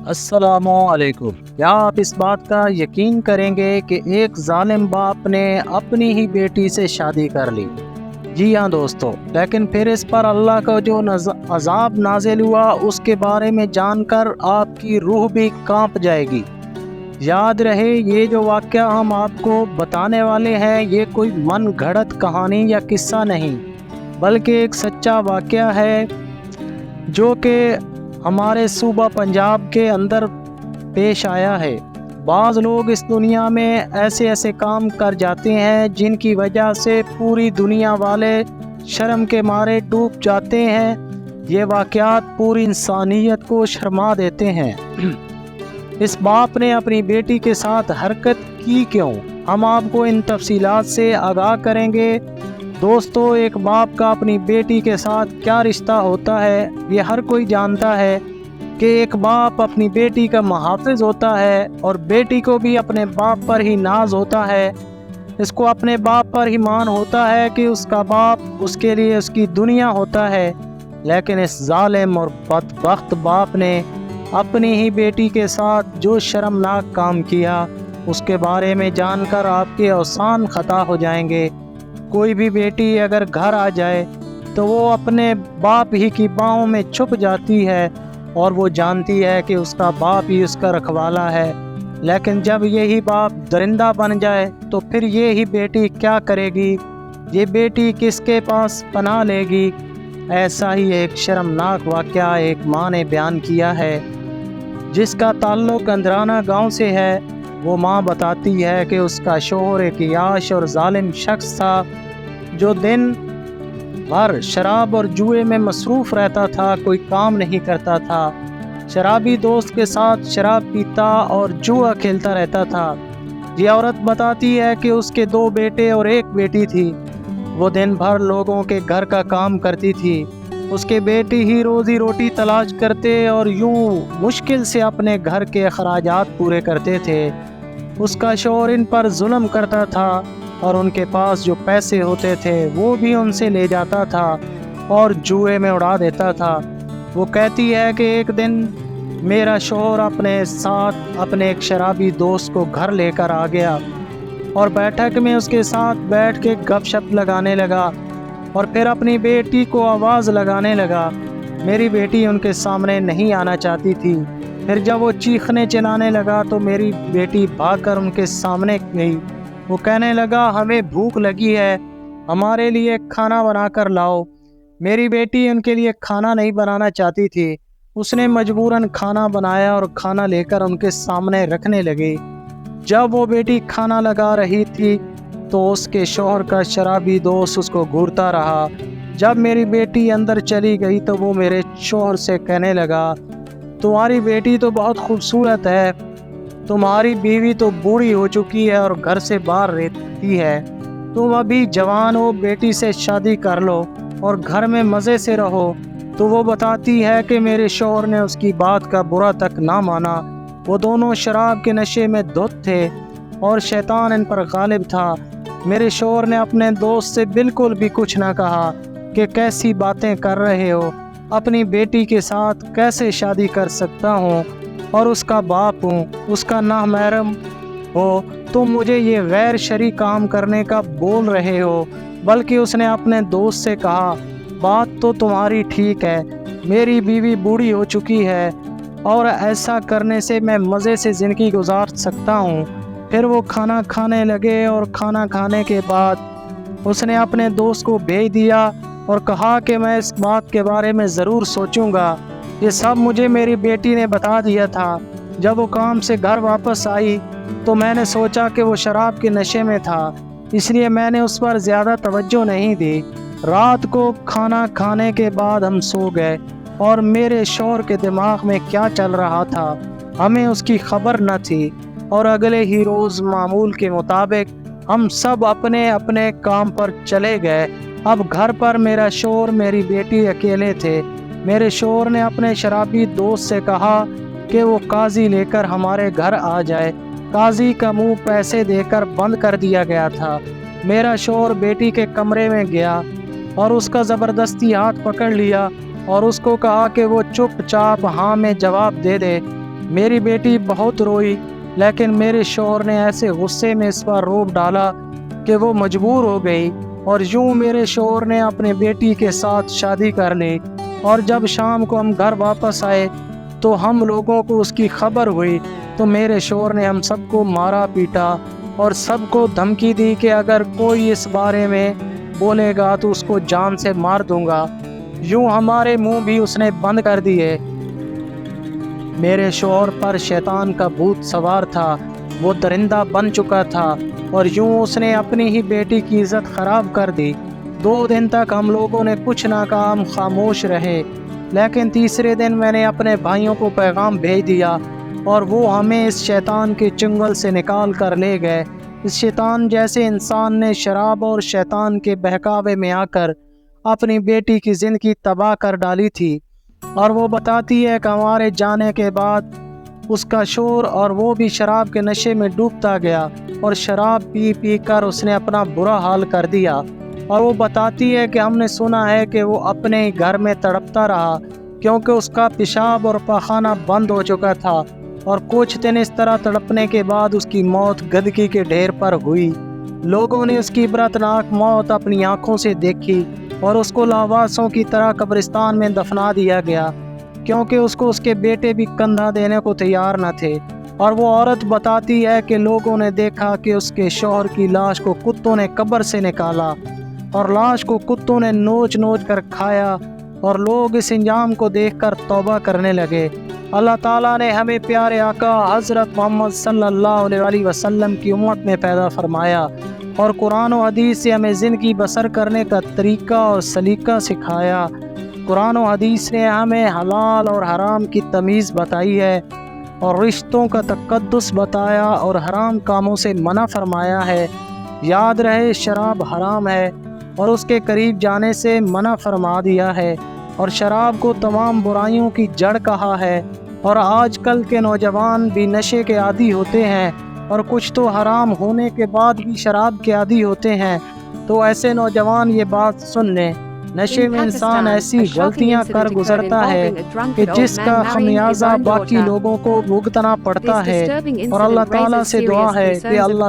السلام علیکم۔ کیا آپ اس بات کا یقین کریں گے کہ ایک ظالم باپ نے اپنی ہی بیٹی سے شادی کر لی؟ جی ہاں دوستو، لیکن پھر اس پر اللہ کا جو عذاب نازل ہوا اس کے بارے میں جان کر آپ کی روح بھی کانپ جائے گی۔ یاد رہے، یہ جو واقعہ ہم آپ کو بتانے والے ہیں یہ کوئی من گھڑت کہانی یا قصہ نہیں، بلکہ ایک سچا واقعہ ہے جو کہ ہمارے صوبہ پنجاب کے اندر پیش آیا ہے۔ بعض لوگ اس دنیا میں ایسے کام کر جاتے ہیں جن کی وجہ سے پوری دنیا والے شرم کے مارے ڈوب جاتے ہیں۔ یہ واقعات پوری انسانیت کو شرما دیتے ہیں۔ اس باپ نے اپنی بیٹی کے ساتھ حرکت کی کیوں؟ ہم آپ کو ان تفصیلات سے آگاہ کریں گے۔ دوستو، ایک باپ کا اپنی بیٹی کے ساتھ کیا رشتہ ہوتا ہے یہ ہر کوئی جانتا ہے کہ ایک باپ اپنی بیٹی کا محافظ ہوتا ہے، اور بیٹی کو بھی اپنے باپ پر ہی ناز ہوتا ہے۔ اس کو اپنے باپ پر ہی مان ہوتا ہے کہ اس کا باپ اس کے لیے اس کی دنیا ہوتا ہے۔ لیکن اس ظالم اور بدبخت باپ نے اپنی ہی بیٹی کے ساتھ جو شرمناک کام کیا اس کے بارے میں جان کر آپ کے اوسان خطا ہو جائیں گے۔ کوئی بھی بیٹی اگر گھر آ جائے تو وہ اپنے باپ ہی کی باہوں میں چھپ جاتی ہے اور وہ جانتی ہے کہ اس کا باپ ہی اس کا رکھوالا ہے۔ لیکن جب یہی باپ درندہ بن جائے تو پھر یہی بیٹی کیا کرے گی؟ یہ بیٹی کس کے پاس پناہ لے گی؟ ایسا ہی ایک شرمناک واقعہ ایک ماں نے بیان کیا ہے جس کا تعلق اندرانہ گاؤں سے ہے۔ وہ ماں بتاتی ہے کہ اس کا شوہر ایک عیاش اور ظالم شخص تھا جو دن بھر شراب اور جوئے میں مصروف رہتا تھا، کوئی کام نہیں کرتا تھا، شرابی دوست کے ساتھ شراب پیتا اور جوا کھیلتا رہتا تھا۔ یہ عورت بتاتی ہے کہ اس کے 2 بیٹے اور 1 بیٹی تھی۔ وہ دن بھر لوگوں کے گھر کا کام کرتی تھی، اس کے بیٹے ہی روزی روٹی تلاش کرتے اور یوں مشکل سے اپنے گھر کے اخراجات پورے کرتے تھے۔ اس کا شوہر ان پر ظلم کرتا تھا اور ان کے پاس جو پیسے ہوتے تھے وہ بھی ان سے لے جاتا تھا اور جوئے میں اڑا دیتا تھا۔ وہ کہتی ہے کہ ایک دن میرا شوہر اپنے ساتھ اپنے ایک شرابی دوست کو گھر لے کر آ گیا اور بیٹھک میں اس کے ساتھ بیٹھ کے گپ شپ لگانے لگا اور پھر اپنی بیٹی کو آواز لگانے لگا۔ میری بیٹی ان کے سامنے نہیں آنا چاہتی تھی۔ پھر جب وہ چیخنے چلانے لگا تو میری بیٹی بھاگ کر ان کے سامنے گئی۔ وہ کہنے لگا، ہمیں بھوک لگی ہے، ہمارے لیے کھانا بنا کر لاؤ۔ میری بیٹی ان کے لیے کھانا نہیں بنانا چاہتی تھی۔ اس نے مجبوراً کھانا بنایا اور کھانا لے کر ان کے سامنے رکھنے لگی۔ جب وہ بیٹی کھانا لگا رہی تھی تو اس کے شوہر کا شرابی دوست اس کو گھورتا رہا۔ جب میری بیٹی اندر چلی گئی تو وہ میرے شوہر سے کہنے لگا، تمہاری بیٹی تو بہت خوبصورت ہے، تمہاری بیوی تو بوڑھی ہو چکی ہے اور گھر سے باہر رہتی ہے، تم ابھی جوان ہو، بیٹی سے شادی کر لو اور گھر میں مزے سے رہو۔ تو وہ بتاتی ہے کہ میرے شوہر نے اس کی بات کا برا تک نہ مانا۔ وہ دونوں شراب کے نشے میں دھت تھے اور شیطان ان پر غالب تھا۔ میرے شوہر نے اپنے دوست سے بالکل بھی کچھ نہ کہا کہ کیسی باتیں کر رہے ہو، اپنی بیٹی کے ساتھ کیسے شادی کر سکتا ہوں اور اس کا باپ ہوں، اس کا نامحرم ہو، تم مجھے یہ غیر شرعی کام کرنے کا بول رہے ہو۔ بلکہ اس نے اپنے دوست سے کہا، بات تو تمہاری ٹھیک ہے، میری بیوی بوڑھی ہو چکی ہے اور ایسا کرنے سے میں مزے سے زندگی گزار سکتا ہوں۔ پھر وہ کھانا کھانے لگے اور کھانا کھانے کے بعد اس نے اپنے دوست کو بھیج دیا اور کہا کہ میں اس بات کے بارے میں ضرور سوچوں گا، یہ سب مجھے میری بیٹی نے بتا دیا تھا۔ جب وہ کام سے گھر واپس آئی تو میں نے سوچا کہ وہ شراب کے نشے میں تھا، اس لیے میں نے اس پر زیادہ توجہ نہیں دی۔ رات کو کھانا کھانے کے بعد ہم سو گئے اور میرے شوہر کے دماغ میں کیا چل رہا تھا ہمیں اس کی خبر نہ تھی، اور اگلے ہی روز معمول کے مطابق ہم سب اپنے اپنے کام پر چلے گئے۔ اب گھر پر میرا شوہر میری بیٹی اکیلے تھے۔ میرے شوہر نے اپنے شرابی دوست سے کہا کہ وہ قاضی لے کر ہمارے گھر آ جائے۔ قاضی کا منہ پیسے دے کر بند کر دیا گیا تھا۔ میرا شوہر بیٹی کے کمرے میں گیا اور اس کا زبردستی ہاتھ پکڑ لیا اور اس کو کہا کہ وہ چپ چاپ ہاں میں جواب دے دے۔ میری بیٹی بہت روئی، لیکن میرے شوہر نے ایسے غصے میں اس پر روب ڈالا کہ وہ مجبور ہو گئی، اور یوں میرے شوہر نے اپنے بیٹی کے ساتھ شادی کر لی۔ اور جب شام کو ہم گھر واپس آئے تو ہم لوگوں کو اس کی خبر ہوئی، تو میرے شوہر نے ہم سب کو مارا پیٹا اور سب کو دھمکی دی کہ اگر کوئی اس بارے میں بولے گا تو اس کو جان سے مار دوں گا۔ یوں ہمارے منہ بھی اس نے بند کر دیے۔ میرے شوہر پر شیطان کا بھوت سوار تھا، وہ درندہ بن چکا تھا، اور یوں اس نے اپنی ہی بیٹی کی عزت خراب کر دی۔ 2 دن تک ہم لوگوں نے کچھ نہ کہا، ہم خاموش رہے، لیکن تیسرے دن میں نے اپنے بھائیوں کو پیغام بھیج دیا اور وہ ہمیں اس شیطان کے چنگل سے نکال کر لے گئے۔ اس شیطان جیسے انسان نے شراب اور شیطان کے بہکاوے میں آ کر اپنی بیٹی کی زندگی تباہ کر ڈالی تھی، اور وہ بتاتی ہے کہ ہمارے جانے کے بعد اس کا شوہر اور وہ بھی شراب کے نشے میں ڈوبتا گیا، اور شراب پی پی کر اس نے اپنا برا حال کر دیا۔ اور وہ بتاتی ہے کہ ہم نے سنا ہے کہ وہ اپنے ہی گھر میں تڑپتا رہا، کیونکہ اس کا پیشاب اور پاخانہ بند ہو چکا تھا، اور کچھ دن اس طرح تڑپنے کے بعد اس کی موت گندگی کے ڈھیر پر ہوئی۔ لوگوں نے اس کی عبرتناک موت اپنی آنکھوں سے دیکھی، اور اس کو لاواسوں کی طرح قبرستان میں دفنا دیا گیا، کیونکہ اس کو اس کے بیٹے بھی کندھا دینے کو تیار نہ تھے۔ اور وہ عورت بتاتی ہے کہ لوگوں نے دیکھا کہ اس کے شوہر کی لاش کو کتوں نے قبر سے نکالا، اور لاش کو کتوں نے نوچ نوچ کر کھایا، اور لوگ اس انجام کو دیکھ کر توبہ کرنے لگے۔ اللہ تعالیٰ نے ہمیں پیارے آقا حضرت محمد صلی اللہ علیہ وسلم کی امت میں پیدا فرمایا، اور قرآن و حدیث سے ہمیں زندگی بسر کرنے کا طریقہ اور سلیقہ سکھایا۔ قرآن و حدیث نے ہمیں حلال اور حرام کی تمیز بتائی ہے، اور رشتوں کا تقدس بتایا، اور حرام کاموں سے منع فرمایا ہے۔ یاد رہے شراب حرام ہے، اور اس کے قریب جانے سے منع فرما دیا ہے، اور شراب کو تمام برائیوں کی جڑ کہا ہے۔ اور آج کل کے نوجوان بھی نشے کے عادی ہوتے ہیں، اور کچھ تو حرام ہونے کے بعد بھی شراب کے عادی ہوتے ہیں۔ تو ایسے نوجوان یہ بات سن لیں، نشے میں انسان ایسی غلطیاں کر گزرتا ہے کہ جس کا خمیازہ باقی لوگوں کو بھگتنا پڑتا ہے، اور اللہ تعالیٰ سے دعا ہے کہ اللہ